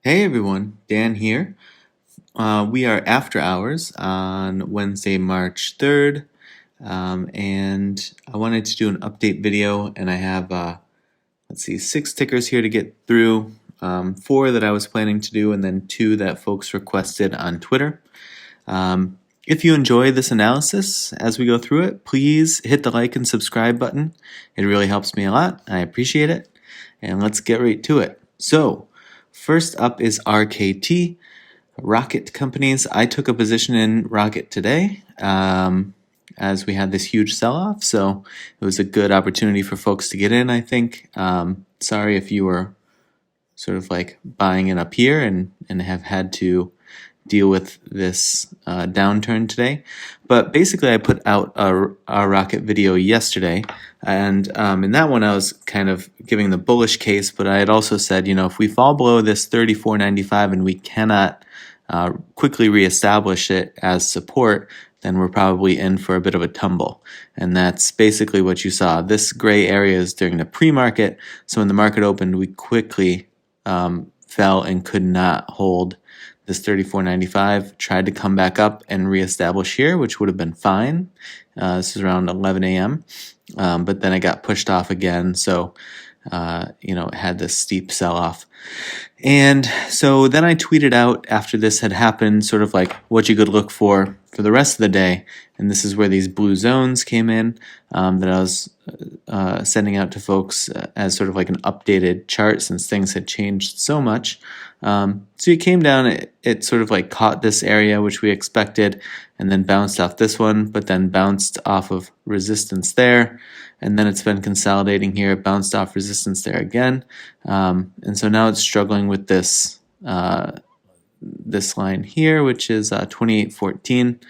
Hey everyone, Dan here. We are after hours on Wednesday, March 3rd, and I wanted to do an update video, and I have, let's see, 6 tickers here to get through, 4 that I was planning to do, and then 2 that folks requested on Twitter. If you enjoy this analysis as we go through it, please hit the like and subscribe button. It really helps me a lot. I appreciate it. And let's get right to it. So, first up is RKT, Rocket Companies. I took a position in Rocket today as we had this huge sell-off, so it was a good opportunity for folks to get in, I think. Sorry if you were sort of like buying it up here and have had to deal with this downturn today. But basically I put out a Rocket video yesterday, and in that one I was kind of giving the bullish case, but I had also said, if we fall below this 34.95 and we cannot quickly reestablish it as support, then we're probably in for a bit of a tumble. And that's basically what you saw. This gray area is during the pre-market, so when the market opened, we quickly fell and could not hold this 34.95, tried to come back up and reestablish here, which would have been fine. This is around 11 a.m., but then it got pushed off again, so it had this steep sell-off. And so then I tweeted out after this had happened sort of like what you could look for the rest of the day, and this is where these blue zones came in that I was sending out to folks as sort of like an updated chart since things had changed so much. So it came down, it sort of like caught this area, which we expected, and then bounced off this one, but then bounced off of resistance there, and then it's been consolidating here, it bounced off resistance there again, and so now it's struggling with this this line here, which is 28.14,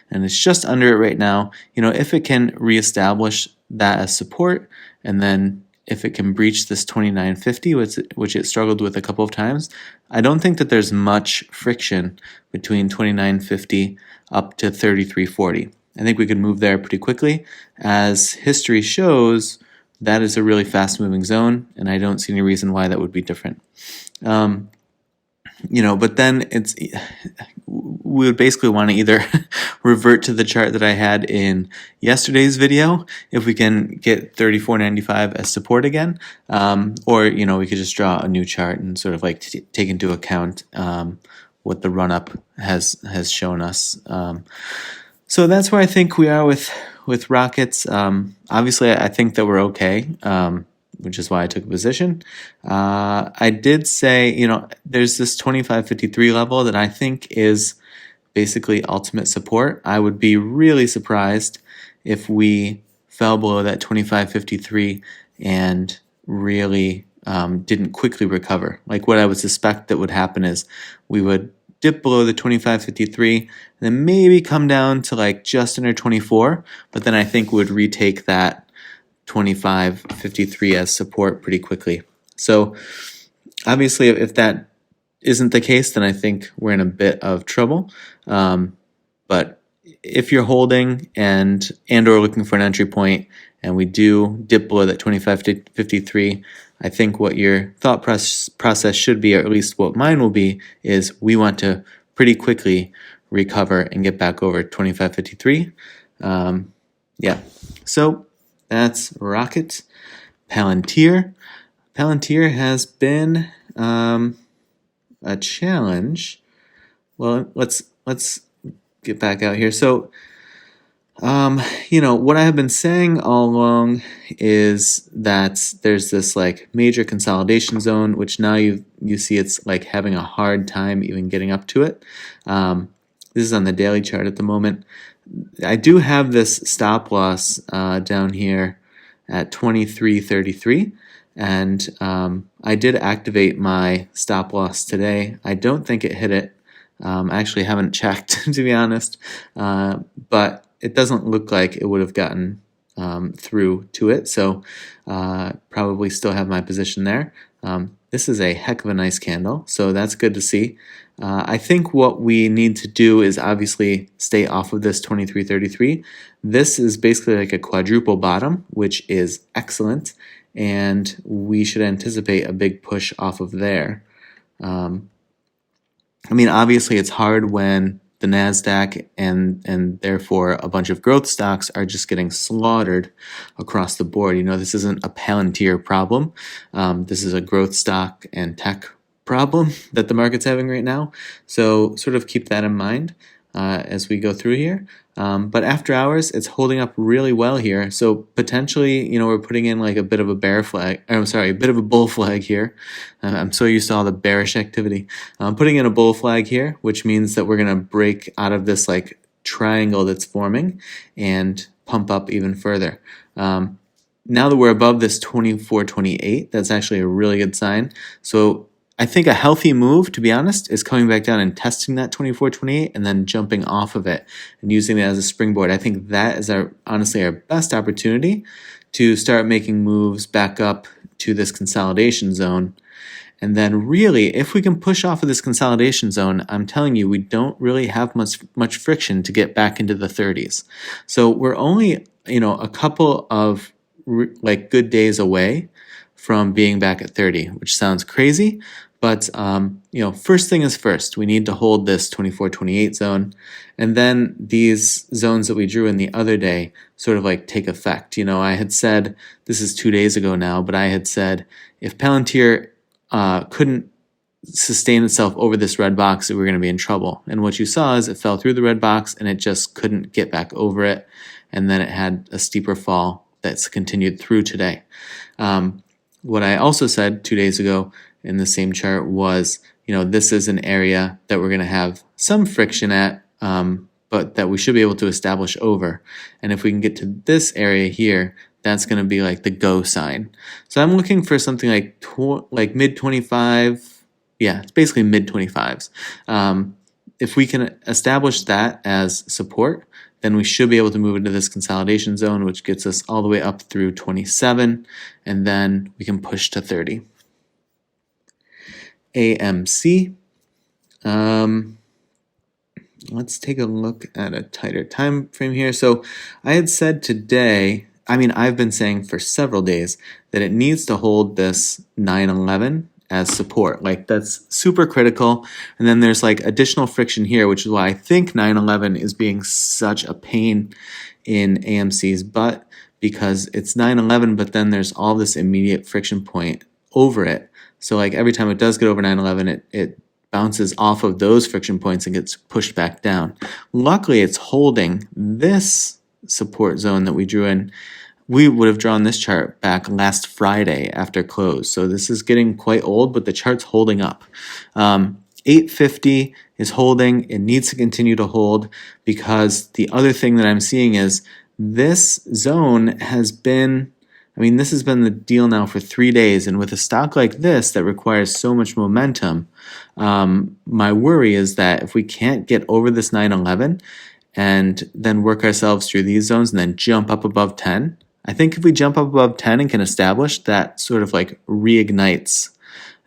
and it's just under it right now. If it can reestablish that as support, and then if it can breach this 29.50, which it struggled with a couple of times, I don't think that there's much friction between 29.50 up to 33.40. I think we could move there pretty quickly. As history shows, that is a really fast-moving zone, and I don't see any reason why that would be different. But then we would basically want to either revert to the chart that I had in yesterday's video if we can get 34.95 as support again, or we could just draw a new chart and sort of like take into account what the run-up has shown us. So that's where I think we are with Rockets. Obviously, I think that we're okay, which is why I took a position. I did say, there's this 25.53 level that I think is basically ultimate support. I would be really surprised if we fell below that 25.53 and really didn't quickly recover. Like what I would suspect that would happen is we would dip below the 25.53 and then maybe come down to like just under 24, but then I think would retake that 25.53 as support pretty quickly. So obviously if that isn't the case, then I think we're in a bit of trouble. But if you're holding and or looking for an entry point and we do dip below that 25.53, I think what your thought process should be, or at least what mine will be, is we want to pretty quickly recover and get back over 25.53. So that's Rocket. Palantir. Palantir has been a challenge. Well, let's get back out here. So, what I have been saying all along is that there's this like major consolidation zone, which now you see it's like having a hard time even getting up to it. This is on the daily chart at the moment. I do have this stop loss down here at 23.33, and I did activate my stop loss today. I don't think it hit it. I actually haven't checked, to be honest, but it doesn't look like it would have gotten through to it, so probably still have my position there. This is a heck of a nice candle, so that's good to see. I think what we need to do is obviously stay off of this 23.33. This is basically like a quadruple bottom, which is excellent, and we should anticipate a big push off of there. I mean, obviously it's hard when the NASDAQ and therefore a bunch of growth stocks are just getting slaughtered across the board. You know, this isn't a Palantir problem. This is a growth stock and tech problem that the market's having right now. So sort of keep that in mind as we go through here. But after hours, it's holding up really well here. So potentially, you know, we're putting in like a bit of a bear flag. I'm sorry, a bit of a bull flag here. I'm so used to all the bearish activity. I'm putting in a bull flag here, which means that we're going to break out of this like triangle that's forming and pump up even further. Now that we're above this 24.28, that's actually a really good sign. So I think a healthy move, to be honest, is coming back down and testing that 24.28 and then jumping off of it and using it as a springboard. I think that is honestly our best opportunity to start making moves back up to this consolidation zone. And then really, if we can push off of this consolidation zone, I'm telling you, we don't really have much friction to get back into the 30s. So we're only, you know, a couple of like good days away from being back at 30, which sounds crazy. But, you know, first thing is first, we need to hold this 24.28 zone. And then these zones that we drew in the other day sort of like take effect. You know, I had said, this is 2 days ago now, but I had said if Palantir couldn't sustain itself over this red box, that we were going to be in trouble. And what you saw is it fell through the red box and it just couldn't get back over it. And then it had a steeper fall that's continued through today. What I also said 2 days ago in the same chart was, you know, this is an area that we're going to have some friction at, but that we should be able to establish over. And if we can get to this area here, that's going to be like the go sign. So I'm looking for something like mid 25. Yeah, it's basically mid 25s. If we can establish that as support, then we should be able to move into this consolidation zone, which gets us all the way up through 27, and then we can push to 30. AMC. Let's take a look at a tighter time frame here. So I had said today, I mean, I've been saying for several days that it needs to hold this 911 as support. Like, that's super critical. And then there's like additional friction here, which is why I think 911 is being such a pain in AMC's butt, because it's 911, but then there's all this immediate friction point over it. So like every time it does get over 911, it bounces off of those friction points and gets pushed back down. Luckily, it's holding this support zone that we drew in. We would have drawn this chart back last Friday after close. So this is getting quite old, but the chart's holding up. 850 is holding. It needs to continue to hold, because the other thing that I'm seeing is this zone has been, I mean, this has been the deal now for 3 days. And with a stock like this that requires so much momentum, my worry is that if we can't get over this 911 and then work ourselves through these zones and then jump up above 10, I think if we jump up above 10 and can establish, that sort of like reignites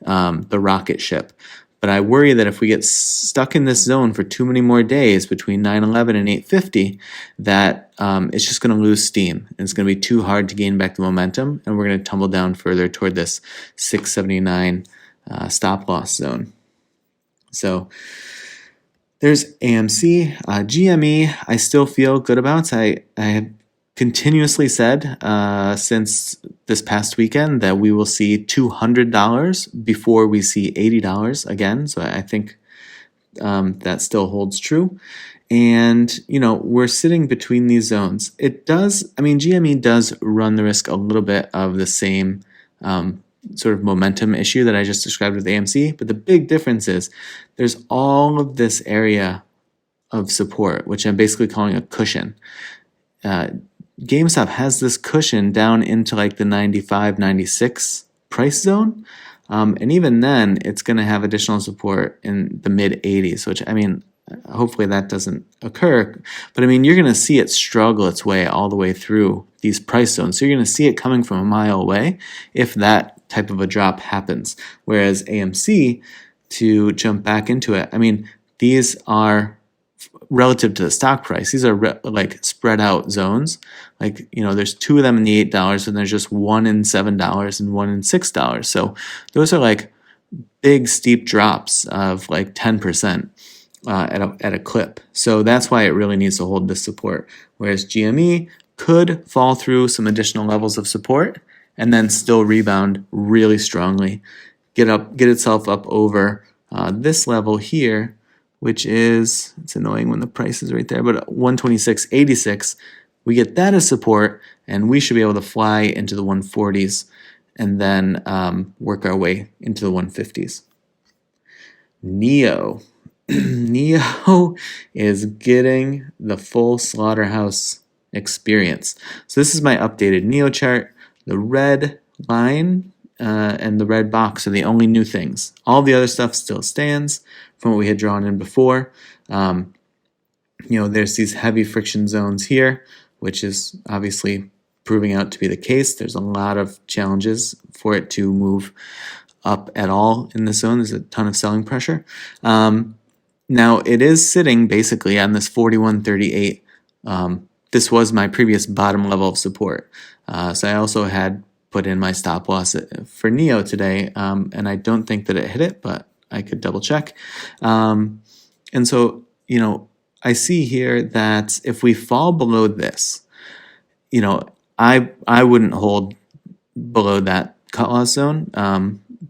the rocket ship. But I worry that if we get stuck in this zone for too many more days between 911 and 850, that it's just going to lose steam. And it's going to be too hard to gain back the momentum, and we're going to tumble down further toward this 679 stop loss zone. So there's AMC. GME, I still feel good about. I have continuously said since this past weekend that we will see $200 before we see $80 again. So I think that still holds true. And, you know, we're sitting between these zones. It does, I mean, GME does run the risk a little bit of the same sort of momentum issue that I just described with AMC. But the big difference is there's all of this area of support, which I'm basically calling a cushion. GameStop has this cushion down into like the 95, 96 price zone. And even then, it's going to have additional support in the mid 80s, which, I mean, hopefully that doesn't occur. But I mean, you're going to see it struggle its way all the way through these price zones. So you're going to see it coming from a mile away if that type of a drop happens. Whereas AMC, to jump back into it, I mean, these are relative to the stock price. These are like spread out zones. Like, you know, there's two of them in the $8 and there's just one in $7 and one in $6. So those are like big steep drops of like 10% at a clip. So that's why it really needs to hold this support. Whereas GME could fall through some additional levels of support and then still rebound really strongly, get itself up over this level here, which is, it's annoying when the price is right there, but 126.86. We get that as support, and we should be able to fly into the 140s and then work our way into the 150s. NIO. NIO is getting the full slaughterhouse experience. So this is my updated NIO chart. The red line and the red box are the only new things. All the other stuff still stands from what we had drawn in before. There's these heavy friction zones here, which is obviously proving out to be the case. There's a lot of challenges for it to move up at all in this zone. There's a ton of selling pressure. Now it is sitting basically on this 41.38. This was my previous bottom level of support. So I also had put in my stop loss for NIO today, and I don't think that it hit it, but I could double check. And so, I see here that if we fall below this, I wouldn't hold below that cut loss zone.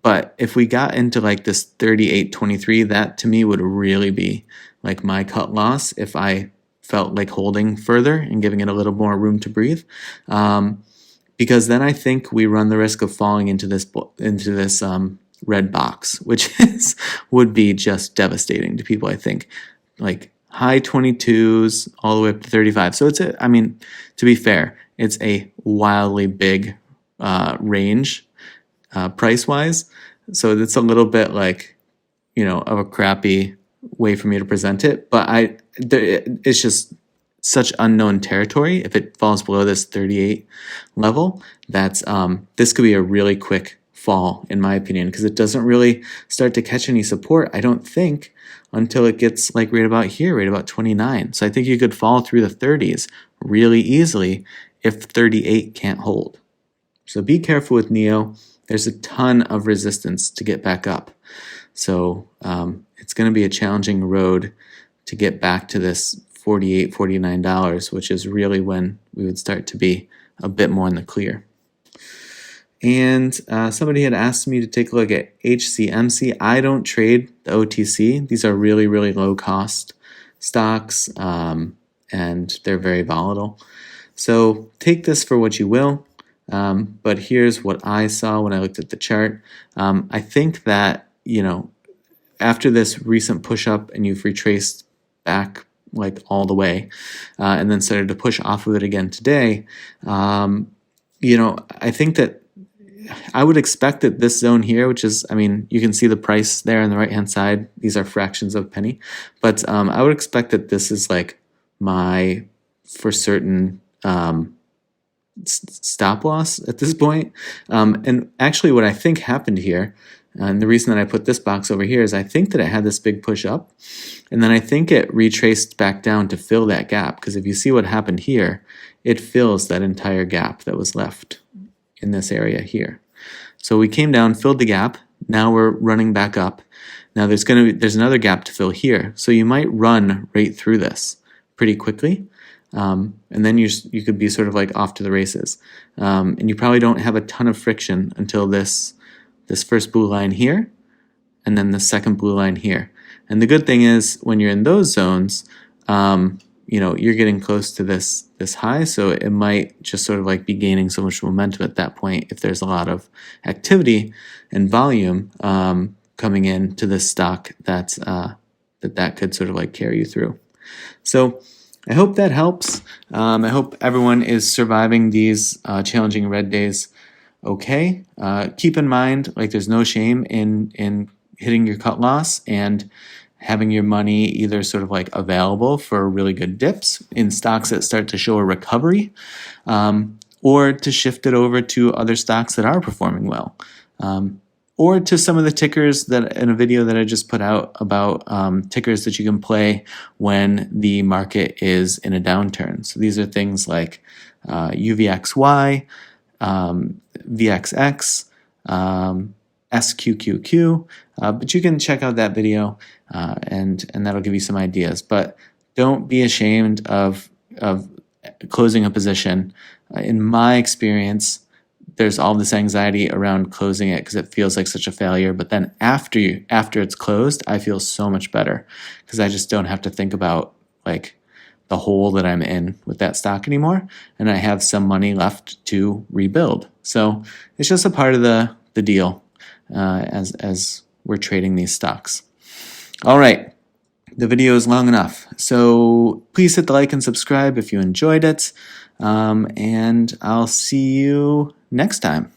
But if we got into like this 38.23, that to me would really be like my cut loss if I felt like holding further and giving it a little more room to breathe. Because then I think we run the risk of falling into this red box, which would be just devastating to people, I think. Like high 22s all the way up to 35. So to be fair, it's a wildly big range price-wise. So it's a little bit like, of a crappy way for me to present it. But it's just such unknown territory. If it falls below this 38 level, that's this could be a really quick fall, in my opinion, because it doesn't really start to catch any support, I don't think, until it gets like right about here, right about 29. So I think you could fall through the 30s really easily if 38 can't hold. So be careful with NIO. There's a ton of resistance to get back up. So it's going to be a challenging road to get back to this $48, $49, which is really when we would start to be a bit more in the clear. And somebody had asked me to take a look at HCMC. I don't trade the OTC. These are really, really low cost stocks, and they're very volatile. So take this for what you will. But here's what I saw when I looked at the chart. I think that, after this recent push up and you've retraced back like all the way, and then started to push off of it again today, I think that I would expect that this zone here, which is, you can see the price there on the right-hand side. These are fractions of a penny. But I would expect that this is like my, for certain, stop loss at this point. And actually what I think happened here, and the reason that I put this box over here is I think that it had this big push up, and then I think it retraced back down to fill that gap, because if you see what happened here, it fills that entire gap that was left in this area here. So we came down, filled the gap, now we're running back up. Now there's another gap to fill here, so you might run right through this pretty quickly. And then you could be sort of like off to the races. And you probably don't have a ton of friction until this first blue line here, and then the second blue line here. And the good thing is when you're in those zones, you're getting close to this high, so it might just sort of like be gaining so much momentum at that point if there's a lot of activity and volume coming in to this stock that could sort of like carry you through. So I hope that helps. I hope everyone is surviving these challenging red days okay. Keep in mind, like, there's no shame in hitting your cut loss and having your money either sort of like available for really good dips in stocks that start to show a recovery, or to shift it over to other stocks that are performing well. Or to some of the tickers that in a video that I just put out about tickers that you can play when the market is in a downturn. So these are things like UVXY, VXX, SQQQ, but you can check out that video and that'll give you some ideas. But don't be ashamed of closing a position. In my experience, there's all this anxiety around closing it because it feels like such a failure. But then after it's closed, I feel so much better because I just don't have to think about like the hole that I'm in with that stock anymore, and I have some money left to rebuild. So it's just a part of the deal as we're trading these stocks. All right, the video is long enough, so please hit the like and subscribe if you enjoyed it, and I'll see you next time.